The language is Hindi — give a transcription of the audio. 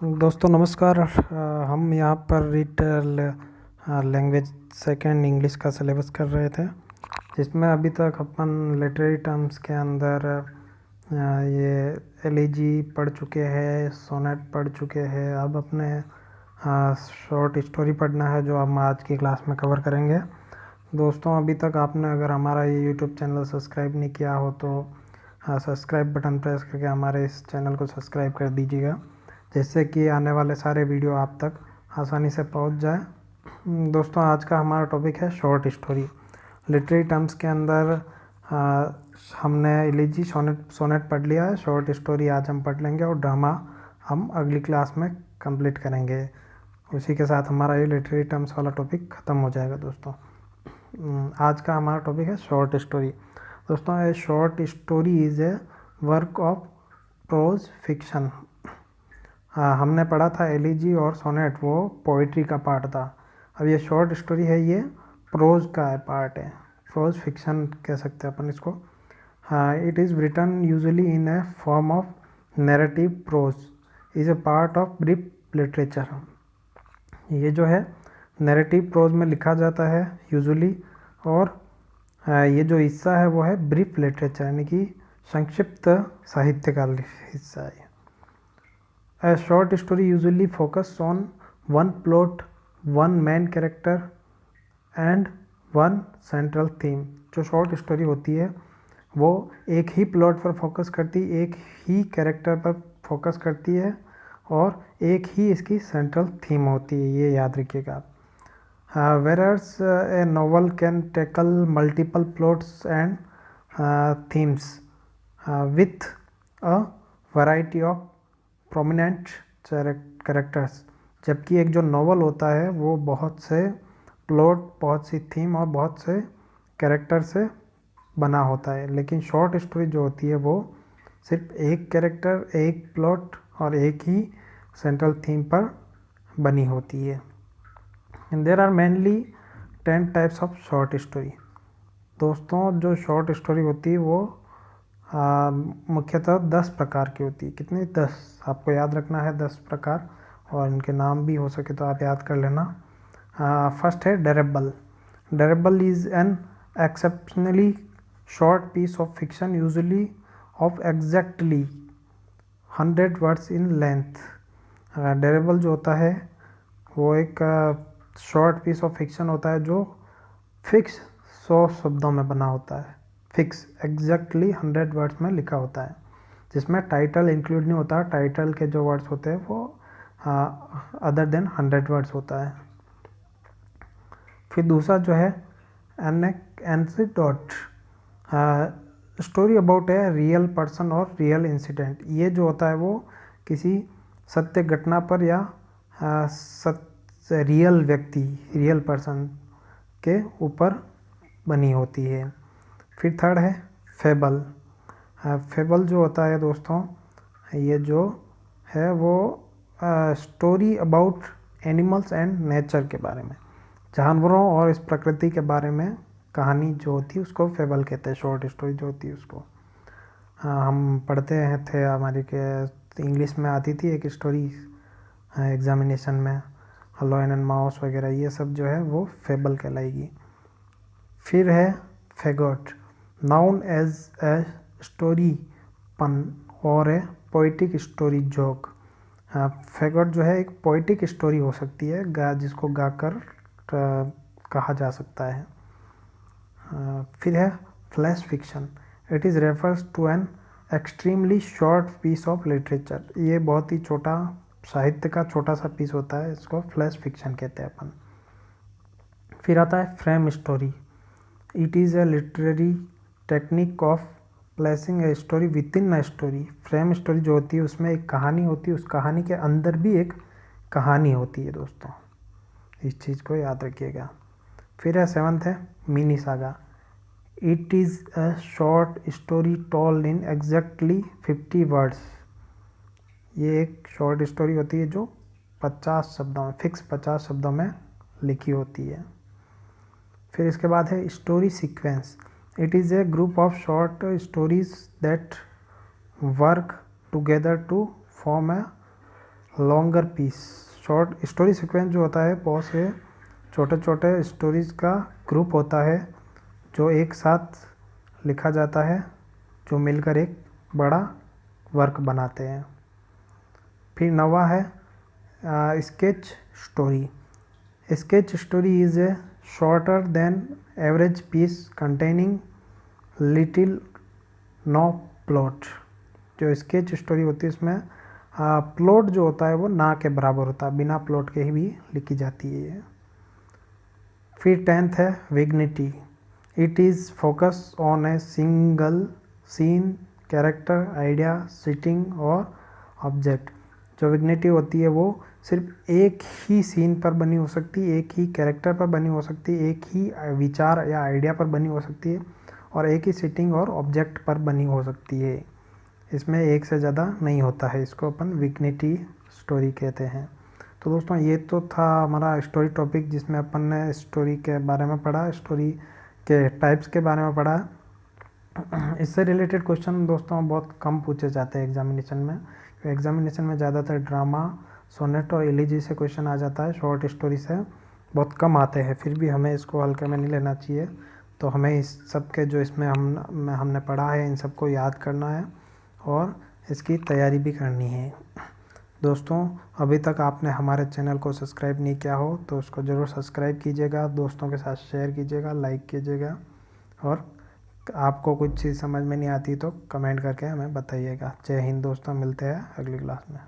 दोस्तों नमस्कार। हम यहाँ पर रीटेल लैंग्वेज सेकंड इंग्लिश का सिलेबस कर रहे थे, जिसमें अभी तक अपन लिटरेरी टर्म्स के अंदर ये एलिजी पढ़ चुके हैं, सोनेट पढ़ चुके हैं। अब अपने शॉर्ट स्टोरी पढ़ना है, जो हम आज की क्लास में कवर करेंगे। दोस्तों अभी तक आपने अगर हमारा ये यूट्यूब चैनल सब्सक्राइब नहीं किया हो तो सब्सक्राइब बटन प्रेस करके हमारे इस चैनल को सब्सक्राइब कर दीजिएगा, जिससे कि आने वाले सारे वीडियो आप तक आसानी से पहुंच जाए। दोस्तों आज का हमारा टॉपिक है शॉर्ट स्टोरी। लिटरेरी टर्म्स के अंदर हमने एलिजी सोनेट पढ़ लिया है। शॉर्ट स्टोरी आज हम पढ़ लेंगे और ड्रामा हम अगली क्लास में कंप्लीट करेंगे। उसी के साथ हमारा ये लिटरेरी टर्म्स वाला टॉपिक ख़त्म हो जाएगा। दोस्तों आज का हमारा टॉपिक है शॉर्ट स्टोरी। दोस्तों ए short story is A work of pros fiction. हमने पढ़ा था एलिजी और सोनेट, वो पोइट्री का पार्ट था। अब ये शॉर्ट स्टोरी है, ये प्रोज का पार्ट है, प्रोज फिक्शन कह सकते हैं अपन इसको। It is written usually in a form of narrative prose, is a part of brief literature. ये जो है नैरेटिव प्रोज में लिखा जाता है यूजुअली, और ये जो हिस्सा है वो है ब्रीफ लिटरेचर, यानी कि संक्षिप्त साहित्य का हिस्सा है। A short story usually focuses on one plot, one main character and one central theme। जो शॉर्ट स्टोरी होती है वो एक ही प्लॉट पर फोकस करती है, एक ही कैरेक्टर पर फोकस करती है और एक ही इसकी सेंट्रल थीम होती है, ये याद रखिएगा। Whereas a novel can tackle multiple plots and themes with a variety of prominent characters, जबकि एक जो नॉवल होता है वो बहुत से प्लॉट, बहुत सी थीम और बहुत से कैरेक्टर से बना होता है। लेकिन शॉर्ट स्टोरी जो होती है वो सिर्फ एक कैरेक्टर, एक प्लॉट और एक ही सेंट्रल थीम पर बनी होती है। And there are mainly 10 types of short story. दोस्तों जो शॉर्ट स्टोरी होती है वो मुख्यतः 10 प्रकार की होती है। कितनी? 10 आपको याद रखना है, 10 प्रकार, और इनके नाम भी हो सके तो आप याद कर लेना। फर्स्ट है drabble. Drabble is an exceptionally short piece of fiction, usually of exactly 100 words in length. Drabble जो होता है वो एक शॉर्ट पीस ऑफ फिक्शन होता है जो फिक्स 100 शब्दों में बना होता है, फिक्स एग्जैक्टली 100 वर्ड्स में लिखा होता है, जिसमें टाइटल इंक्लूड नहीं होता। टाइटल के जो वर्ड्स होते हैं वो अदर देन 100 वर्ड्स होता है। फिर दूसरा जो है anecdote, story about a real person और रियल इंसिडेंट। ये जो होता है वो किसी सत्य घटना पर या रियल व्यक्ति, रियल पर्सन के ऊपर बनी होती है। फिर थर्ड है फेबल। फेबल जो होता है दोस्तों, ये जो है वो story about animals and nature के बारे में, जानवरों और इस प्रकृति के बारे में कहानी जो होती है उसको फेबल कहते हैं। शॉर्ट स्टोरी जो होती है उसको हम पढ़ते हैं थे, हमारी के इंग्लिश में आती थी एक स्टोरी एग्जामिनेशन में, लॉयन एंड माउस वगैरह, ये सब जो है वो फेबल कहलाएगी। फिर है फेगोट, नाउन एज ए स्टोरी पन और ए पोइटिक स्टोरी जोक। फेगोट जो है एक पोइटिक स्टोरी हो सकती है, जिसको गाकर कहा जा सकता है। फिर है flash fiction. It is refers to an extremely short piece of literature. ये बहुत ही छोटा साहित्य का छोटा सा पीस होता है, इसको फ्लैश फिक्शन कहते हैं अपन। फिर आता है frame story. It is A literary technique of placing a story with in a story. Frame story जो होती है उसमें एक कहानी होती है, उस कहानी के अंदर भी एक कहानी होती है। दोस्तों इस चीज़ को याद रखिएगा। फिर है सेवंथ है mini saga. It is a short story told in exactly 50 words. ये एक शॉर्ट स्टोरी होती है जो 50 शब्दों में, फिक्स 50 शब्दों में लिखी होती है। फिर इसके बाद है story sequence. It is a group of short stories that work together to form a longer piece. Short story sequence जो होता है बहुत से छोटे छोटे स्टोरीज़ का ग्रुप होता है जो एक साथ लिखा जाता है, जो मिलकर एक बड़ा वर्क बनाते हैं। फिर नवा है sketch story. Sketch story is a shorter than average piece containing little no plot. जो स्केच स्टोरी होती है उसमें प्लॉट जो होता है वो ना के बराबर होता है, बिना प्लॉट के ही भी लिखी जाती है ये। फिर 10th है vignette. It is focus on a single scene, character, idea, setting और ऑब्जेक्ट। जो विग्निटी होती है वो सिर्फ एक ही सीन पर बनी हो सकती है, एक ही कैरेक्टर पर बनी हो सकती है, एक ही विचार या आइडिया पर बनी हो सकती है और एक ही सिटिंग और ऑब्जेक्ट पर बनी हो सकती है। इसमें एक से ज़्यादा नहीं होता है, इसको अपन विग्निटी स्टोरी कहते हैं। तो दोस्तों ये तो था हमारा स्टोरी टॉपिक, जिसमें अपन ने स्टोरी के बारे में पढ़ा, स्टोरी के टाइप्स के बारे में पढ़ा। इससे रिलेटेड क्वेश्चन दोस्तों बहुत कम पूछे जाते हैं एग्जामिनेशन में। एग्जामिनेशन में ज़्यादातर ड्रामा, सोनेट और एलिजी से क्वेश्चन आ जाता है, शॉर्ट स्टोरी से बहुत कम आते हैं। फिर भी हमें इसको हल्के में नहीं लेना चाहिए। तो हमें इस सब के जो इसमें हमने पढ़ा है इन सबको याद करना है और इसकी तैयारी भी करनी है। दोस्तों अभी तक आपने हमारे चैनल को सब्सक्राइब नहीं किया हो तो उसको ज़रूर सब्सक्राइब कीजिएगा, दोस्तों के साथ शेयर कीजिएगा, लाइक कीजिएगा और आपको कुछ चीज़ समझ में नहीं आती तो कमेंट करके हमें बताइएगा। जय हिंद दोस्तों, मिलते हैं अगली क्लास में।